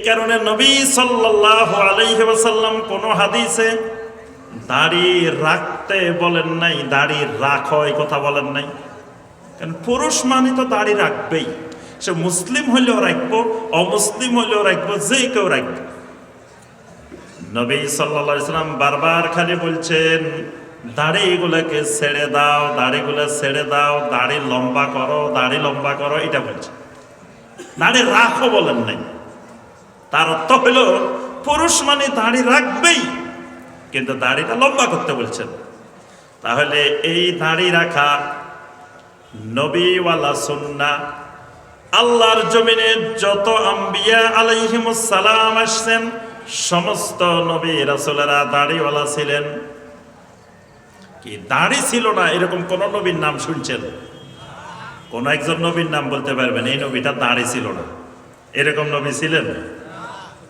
কারণে নবী সাল্লাল্লাহু আলাইহি ওয়াসাল্লাম কোন হাদিসে দাড়ি রাখতে বলেন নাই, দাড়ি রাখো এই কথা বলেন নাই। কারণ পুরুষ মানে তো দাড়ি রাখবেই, সে মুসলিম হইলেও রাখবো, অমুসলিম হইলেও রাখবো, যে কেউ রাখবে। নবী সাল্লাল্লাহু আলাইহি ওয়াসাল্লাম বারবার খালি বলছেন দাড়িগুলোকে ছেড়ে দাও, দাড়িগুলো ছেড়ে দাও, দাড়ি লম্বা করো, দাড়ি লম্বা করো, এটা বলছে। দাড়ি রাখো বলেন নাই। তার অর্থ হইল পুরুষ মানে দাড়ি রাখবেই, কিন্তু দাড়িটা লম্বা করতে বলছেন। তাহলে এই দাড়ি রাখা নবীওয়ালা সুন্নাহ। আল্লাহর জমিনে যত আম্বিয়া আলাইহিমুস সালাম আসছেন, সমস্ত নবী রাসূলেরা দাড়িওয়ালা ছিলেন। কি দাড়ি ছিল না এরকম কোন নবীর নাম শুনছেন? কোন একজন নবীর নাম বলতে পারবেন এই নবীটা দাড়ি ছিল না, এরকম নবী ছিলেন?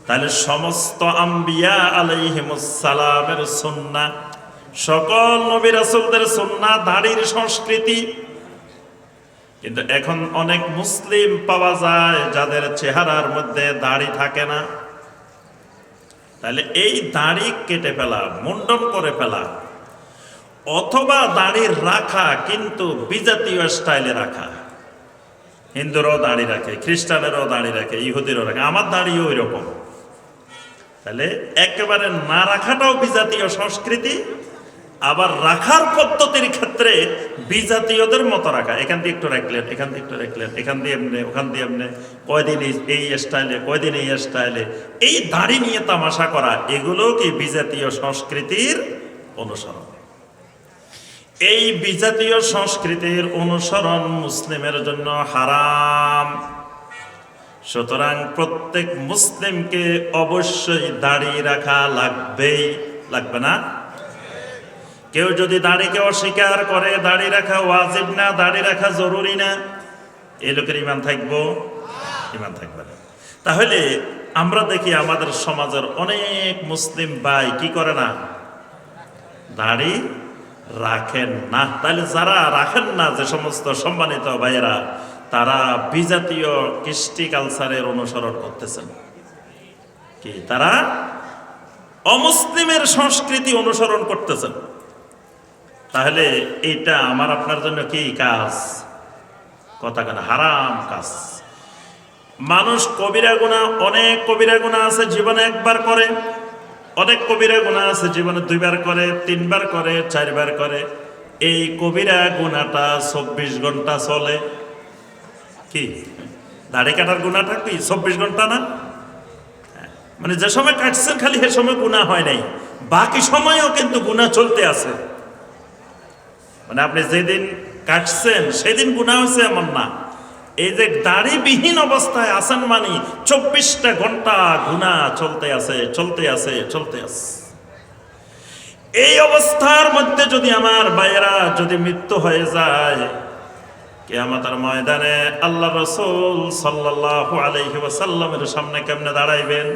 তাহলে সমস্ত আম্বিয়া আলাইহিমুস সালামের সুন্নাহ, সকল নবী রাসূলদের সুন্নাহ দাড়ির সংস্কৃতি। কিন্তু এখন অনেক মুসলিম পাওয়া যায় যাদের চেহারার মধ্যে দাড়ি থাকে না। তাহলে এই দাড়ি কেটে ফেলা, মুন্ডন করে ফেলা, অথবা দাড়ি রাখা কিন্তু বিজাতীয় স্টাইলে রাখা। হিন্দুরাও দাড়ি রাখে, খ্রিস্টানেরও দাড়ি রাখে, ইহুদিরও রাখে, আমার দাড়িও ওই রকম। তাহলে একেবারে না রাখাটাও বিজাতীয় সংস্কৃতি, আবার রাখার পদ্ধতির ক্ষেত্রে বিজাতীয়দের মতো রাখা। এখান দিয়ে একটু রাখলেন, এখান দিয়ে একটু রাখলেন, এখান দিয়ে এমনি, ওখান দিয়ে এমনি, কয়দিন এই স্টাইলে, কয়দিন এই স্টাইলে, এই দাড়ি নিয়ে তামাশা করা, এগুলো কি বিজাতীয় সংস্কৃতির অনুসরণ। এই বিজাতীয় সংস্কৃতির অনুসরণ মুসলিমের জন্য হারাম। সুতরাং প্রত্যেক মুসলিমকে অবশ্যই দাড়ি রাখা লাগবেই, লাগবে না? কেউ যদি দাড়িকে অস্বীকার করে, দাড়ি রাখা ওয়াজিব না, দাড়ি রাখা জরুরি না, এই লোকের ঈমান থাকবো? ঈমান থাকবে না। তাহলে আমরা দেখি আমাদের সমাজের অনেক মুসলিম ভাই কি করে না, দাড়ি রাখেন না। তাহলে যারা রাখেন না, যে সমস্ত সম্মানিত ভাইয়েরা, তারা বিজাতীয় কৃষ্টি কালচারের অনুসরণ করতেছেন। কি তারা অমুসলিমের সংস্কৃতি অনুসরণ করতেছেন। তাহলে এইটা আমার আপনার জন্য কি কাজ? কথা কেন, হারাম কাজ। মানুষ কবিরা গুনাহ, অনেক কবিরা গুনাহ আছে জীবনে একবার করে, অনেক কবিরা গুনাহ আছে জীবনে 2 বার করে, 3 বার করে, 4 বার করে। এই কবিরা গুনাহটা 24 ঘন্টা চলে। কি দাড়ি কাটার গুনাহটা কি 24 ঘন্টা না? মানে যে সময় কাটছেন খালি সে সময় গুনাহ হয় নাই, বাকি সময়ও কিন্তু গুনাহ চলতে আছে। মানে আপনি যেদিন কাটছেন সেদিন গুনাহ হয়েছে এমন না। এই যে দাড়িবিহীন অবস্থায় আছেন মানে 24টা ঘন্টা গুনাহ চলতে আছে, চলতে আছে, চলতে আছে। এই অবস্থার মধ্যে যদি আমার ভাইয়েরা যদি মৃত্যু হয়ে যায়, কিয়ামতের ময়দানে আল্লাহ রাসূল সাল্লাল্লাহু আলাইহি ওয়াসাল্লামের সামনে কেমনে দাঁড়াইবেন?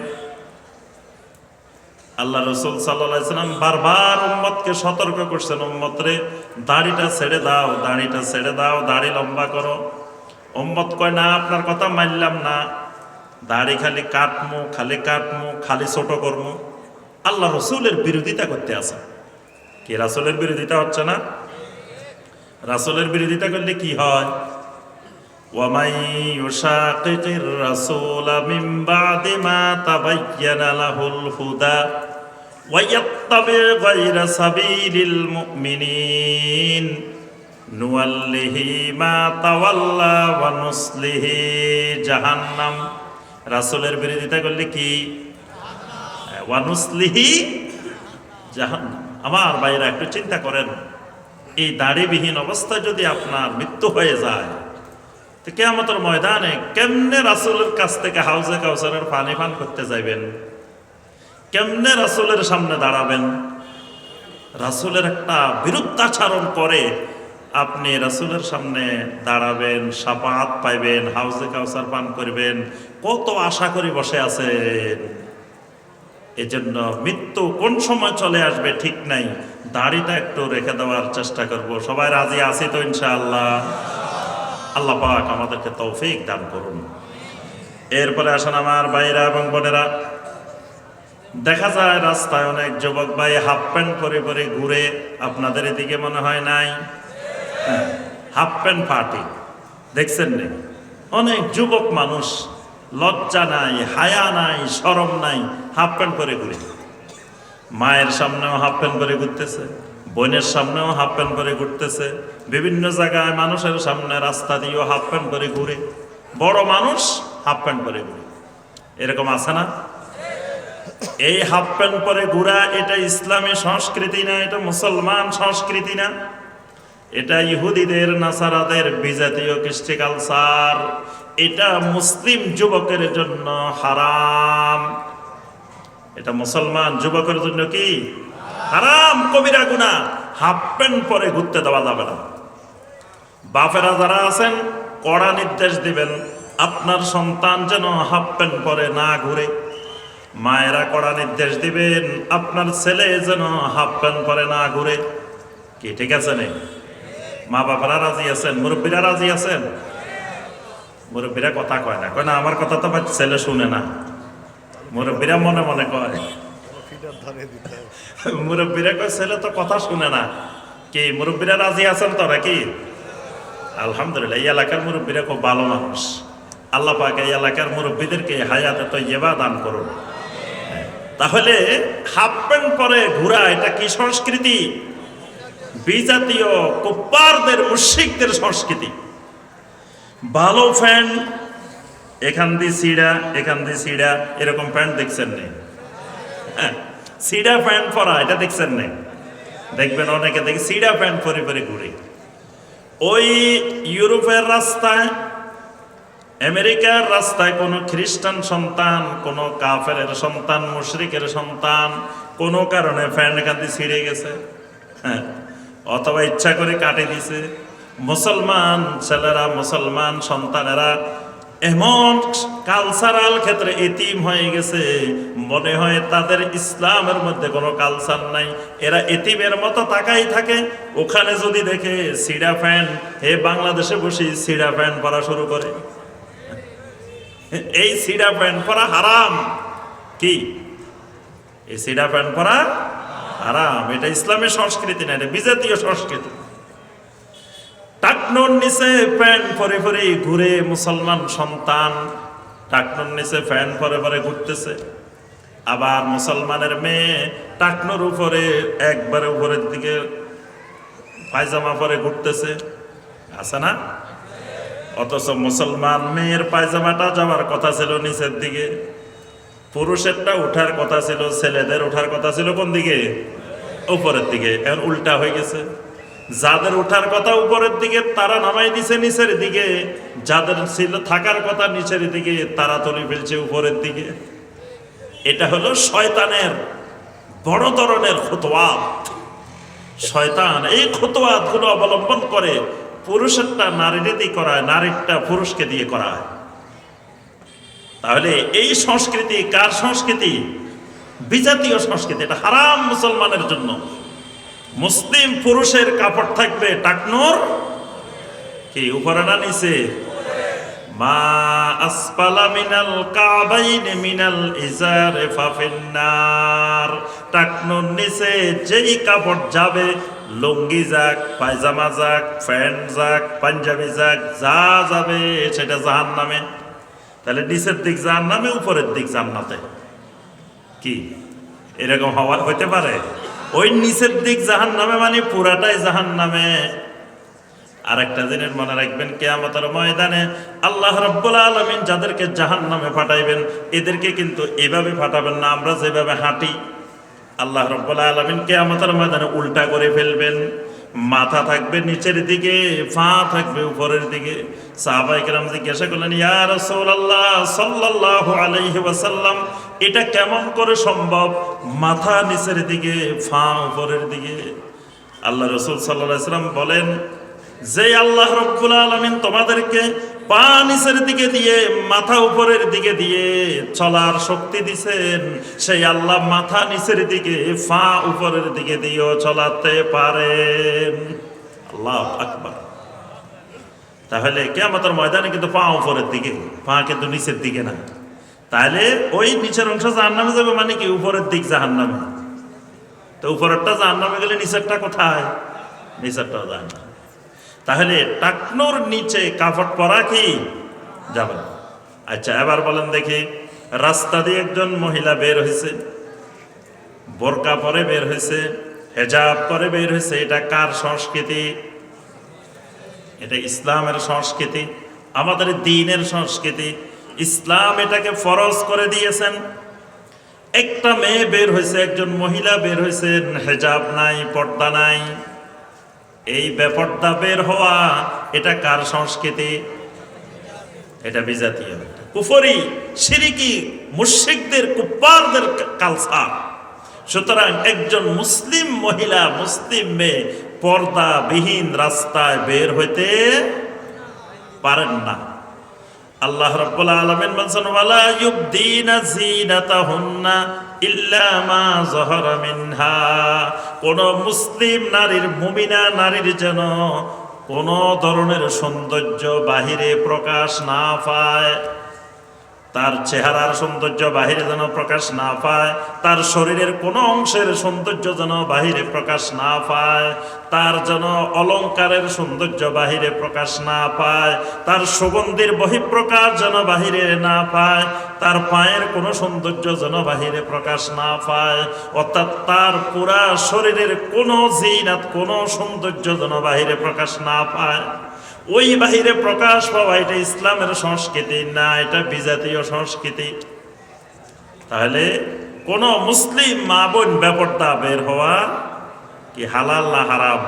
আল্লাহ রাসূল সাল্লাল্লাহু আলাইহি ওয়াসাল্লাম বারবার উম্মতকে সতর্ক করছেন, উম্মত রে দাড়িটা ছেড়ে দাও, দাড়িটা ছেড়ে দাও, দাড়ি লম্বা করো। উম্মত কয় না, আপনার কথা মানলাম না, দাড়ি খালি কাটমু, খালি কাটমু, খালি ছোট করমু। আল্লাহ রাসূলের বিরোধিতা করতে আছে। কি রাসূলের বিরোধিতা হচ্ছে না? রাসূলের বিরোধিতা করলে কি হয়? ওয়া মান ইউশাকিকির রাসূলা মিন বাদি মা তাবায়্যানা লাহুল হুদা ওয়া ইয়াত্তাবি গায়রা সাবিলিল মুমিনিন নুওয়াল্লিহি মা তাওয়াল্লা ওয়া নুসলিহি জাহান্নাম। রাসূলের বিরোধিতা করলে কি? ওয়া নুসলিহি জাহান্নাম। আমার ভাইরা একটু চিন্তা করেন, এই দাড়িবিহীন অবস্থায় যদি আপনার মৃত্যু হয়ে যায়, তো কিয়ামতের ময়দানে কেমনে রাসূলের কাছ থেকে হাউজে কাউসারের পানি পান করতে যাবেন? কেমনে রাসূলের সামনে দাঁড়াবেন? রাসূলের একটা বিরুদ্ধাচরণ করে আপনি রাসূলের সামনে দাঁড়াবেন, শাফাআত পাইবেন, হাউজে কাউসার পান করবেন, কত আশা করে বসে আছেন। এজন্য মৃত্যু কোন সময় চলে আসবে ঠিক নাই, দাড়িটা একটু রেখে দেওয়ার চেষ্টা করব। সবাই রাজি আছি তো ইনশাআল্লাহ? আল্লাহ পাক আমাদেরকে তৌফিক দান করুন। এরপরে আসেন আমার ভাইরা এবং বোনেরা, দেখা যায় রাস্তায় অনেক যুবক ভাই হাফ প্যান্ট পরে পরে ঘুরে। আপনাদের এদিকে মনে হয় নাই? হাফ প্যান্ট পার্টি দেখছেন না? অনেক যুবক মানুষ লজ্জা নাই, হায়া নাই, শরম নাই, হাফ প্যান্ট পরে ঘুরে। মায়ের সামনেও হাফ প্যান্ট পরে ঘুরতেছে, বোনের সামনেও হাফ প্যান্ট পরে ঘুরতেছে, বিভিন্ন জায়গায় মানুষের সামনে রাস্তা দিয়েও হাফ প্যান্ট পরে ঘুরে। বড় মানুষ হাফ প্যান্ট পরে ঘুরে, এরকম আছে না? এই হাফ প্যান্ট পরে ঘোরা এটা ইসলামী সংস্কৃতি না, এটা মুসলমান সংস্কৃতি না, এটা ইহুদিদের নাসারাদের বিজাতীয় কৃষ্টি কালচার। এটা মুসলিম যুবকের জন্য হারাম। এটা মুসলমান যুবকের জন্য কি হারাম, কবিরা গুনাহ। হাফ প্যান্ট পরে ঘুরতে দেওয়া যাবে না। বাপেরা যারা আছেন কড়া নির্দেশ দিবেন আপনার সন্তান যেন হাফ প্যান্ট পরে না ঘুরে। মায়েরা কড়া নির্দেশ দিবেন আপনার ছেলে যেন হাফ প্যান্ট পরে না ঘুরে। কি ঠিক আছে না? মা বাবারা রাজি আছেন? মুরব্বীরা রাজি আছেন? মুরব্বীরা কথা কয় না, কয় না আমার কথা তো ছেলে শুনে না। মুরব্বীরা মনে মনে কয়, মুরব্বীরা কয় ছেলে তো কথা শুনে না। কি মুরব্বীরা রাজি আছেন তো নাকি? আলহামদুলিল্লাহ, এই এলাকার মুরব্বীরা খুব ভালো মানুষ। আল্লাহ পাক এই এলাকার মুরব্বীদেরকে হায়াতে তৈয়্যিবা দান করুন। তাহলে হাফ প্যান্ট পরে ঘোরা এটা কি সংস্কৃতি? বিজাতীয় কুফফারদের, মুশরিকদের সংস্কৃতি। ভালো প্যান্ট, এখান দিয়ে সিডা এখান দিয়ে সিডা, এরকম প্যান্ট দেখছেন না? সিডা প্যান্ট পরা এটা দেখছেন না? দেখবেন অনেকে দেখি সিডা প্যান্ট পরে পরে ঘুরে। ওই ইউরোপের রাস্তায়, আমেরিকার রাস্তায় কোনো খ্রিস্টান সন্তান, কোনো কাফেরের সন্তান, মুশরিকের সন্তান কোনো কারণে প্যান্ট কাঁদি ছিঁড়ে গেছে, অথবা ইচ্ছা করে কাটে দিছে, মুসলমান ছেলেরা, মুসলমান সন্তানেরা এমন কালচারাল ক্ষেত্রে এতিম হয়ে গেছে, মনে হয় তাদের ইসলামের মধ্যে কোনো কালচার নাই। এরা এতিমের মতো তাকাই থাকে। ওখানে যদি দেখে সিডা প্যান্ট, হে বাংলাদেশে বসে সিডা প্যান্ট পরা শুরু করে। এই সিডা প্যান্ট পরা হারাম। কি এই সিডা প্যান্ট পরা হারাম? এটা ইসলামের সংস্কৃতি না, এটা বিজাতীয় সংস্কৃতি। টাকনোর নিচে প্যান্ট পরে পরে ঘুরে মুসলমান সন্তান, টাকনোর নিচে প্যান্ট পরে পরে ঘুরতেছে। আবার মুসলমানের মেয়ে টাকনোর উপরে একবারে উপরের দিকে পায়জামা পরে ঘুরতেছে, আছে না? অথচ মুসলমান মেয়ের পায়জামাটা যাওয়ার কথা ছিল নিচের দিকে, পুরুষেরটা উঠার কথা ছিল, ছেলেদের উঠার কথা ছিল কোন দিকে? উপরের দিকে। এখন উল্টা হয়ে গেছে। যাদের উঠার কথা উপরের দিকে তারা নামাই দিছে নিচের দিকে, যাদের ছিল থাকার কথা নিচের দিকে তারা তুলে ফেলছে উপরের দিকে। এটা হলো শয়তানের বড় ধরনের খুতওয়াত। শয়তান এই খুতওয়াত গুলো অবলম্বন করে পুরুষেরটা নারীকে দিয়ে করায়, নারীরটা পুরুষকে দিয়ে করায়। তাহলে এই সংস্কৃতি কার সংস্কৃতি? বিজাতীয় সংস্কৃতি। এটা হারাম মুসলমানের জন্য। মুসলিম পুরুষের কাপড় থাকবে টাকনোর কি উপরে না নিচে? মা আসফালা মিনাল কাবাইন মিনাল ইজারে ফাফিন্নার। টাকনোর নিচে যেই কাপড় যাবে, লুঙ্গি যাক, পায়জামা যাক, প্যান্ট যাক, পাঞ্জাবি যাক, যা যাবে সেটা জাহান্নামে। তাহলে নিচের দিক জাহান্নামে, উপরের দিক জান্নাতে। কি এরকম হইতে পারে? ওই নিচের দিক জাহান্নামে মানে পুরাটাই জাহান্নামে। আর একটা জিনিস মনে রাখবেন, কিয়ামতের ময়দানে আল্লাহ রাব্বুল আলামিন যাদেরকে জাহান্নামে পাঠাইবেন, এদেরকে কিন্তু এভাবে পাঠাবেন না আমরা যেভাবে হাঁটি। আল্লাহ রাব্বুল আলামিন কিয়ামতের ময়দানে উল্টা করে ফেলবেন। মাথা থাকবে নিচের দিকে, পা থাকবে উপরের দিকে। সাহাবায়ে কেরাম জিজ্ঞাসা করলেন, ইয়া রাসূলুল্লাহ সাল্লাল্লাহু আলাইহি ওয়াসাল্লাম, এটা কেমন করে সম্ভব? মাথা নিচের দিকে, পা উপরের দিকে। আল্লাহ রাসূল সাল্লাল্লাহু আলাইহি ওয়াসাল্লাম বলেন, যে আল্লাহ রাব্বুল আলামিন তোমাদেরকে পা নিচের দিকে দিয়ে মাথা উপরের দিকে দিয়ে চলার শক্তি দিছেন, সেই আল্লাহ মাথা নিচের দিকে পা উপরের দিকে দিয়েও চলাতে পারেন। আল্লাহু আকবার। তাহলে কিয়ামতের ময়দানে কিন্তু পা উপরের দিকে, পা কিন্তু নিচের দিকে না। তাহলে ওই নিচের অংশ জাহান্নামে যাবে, মানে কি উপরের দিক জাহান্নামে। তো উপরেরটা জাহান্নামে গেলে নিচেরটা কোথায়? নিচেরটাও জাহান্নামে। তাহলে টাকনোর নিচে কাপড় পরা কি যাবে না। আচ্ছা, এবার বলেন দেখি, রাস্তা দিয়ে একজন মহিলা বের হয়েছে, বোরকা পরে বের হয়েছে, হেজাব করে বের হয়েছে, এটা কার সংস্কৃতি? এটা ইসলামের সংস্কৃতি, আমাদের দ্বীনের সংস্কৃতি। ইসলাম এটাকে ফরজ করে দিয়েছেন। একটা মেয়ে বের হয়েছে, একজন মহিলা বের হয়েছে, হেজাব নাই, পর্দা নাই, এই বেপর্দা বের হওয়া এটা কার সংস্কৃতি? এটা বিজাতীয়, কুফরি, শিরিকি, মুশরিকদের, কুফফারদের কালচার। সুতরাং একজন মুসলিম মহিলা, মুসলিম মেয়ে পর্দাবিহীন রাস্তায় বের হইতে পারেন না। আল্লাহ রাব্বুল আলামিন বলেন, ওয়ালা ইউবদিনা যিনাতাহুন্না ইল্লা মা যাহারা মিনহা। কোন মুসলিম নারীর, মুমিনা নারীর যেন কোন ধরনের সৌন্দর্য বাহিরে প্রকাশ না পায়, তার চেহারার সৌন্দর্য বাহিরে যেন প্রকাশ না পায়, তার শরীরের কোনো অংশের সৌন্দর্য যেন বাহিরে প্রকাশ না পায়, তার যেন অলংকারের সৌন্দর্য বাহিরে প্রকাশ না পায়, তার সুগন্ধির বহিঃপ্রকাশ যেন বাহিরে না পায়, তার পায়ের কোনো সৌন্দর্য যেন বাহিরে প্রকাশ না পায়, অর্থাৎ তার পুরা শরীরের কোনো জিনাত, কোনো সৌন্দর্য যেন বাহিরে প্রকাশ না পায়। ওই বাহিরে প্রকাশ পাওয়া এটা ইসলামের সংস্কৃতি না, এটা বিজাতীয় সংস্কৃতি। তাহলে কোন মুসলিম মা বোন বেপর্দা বের হওয়া কি হালাল না হারাম?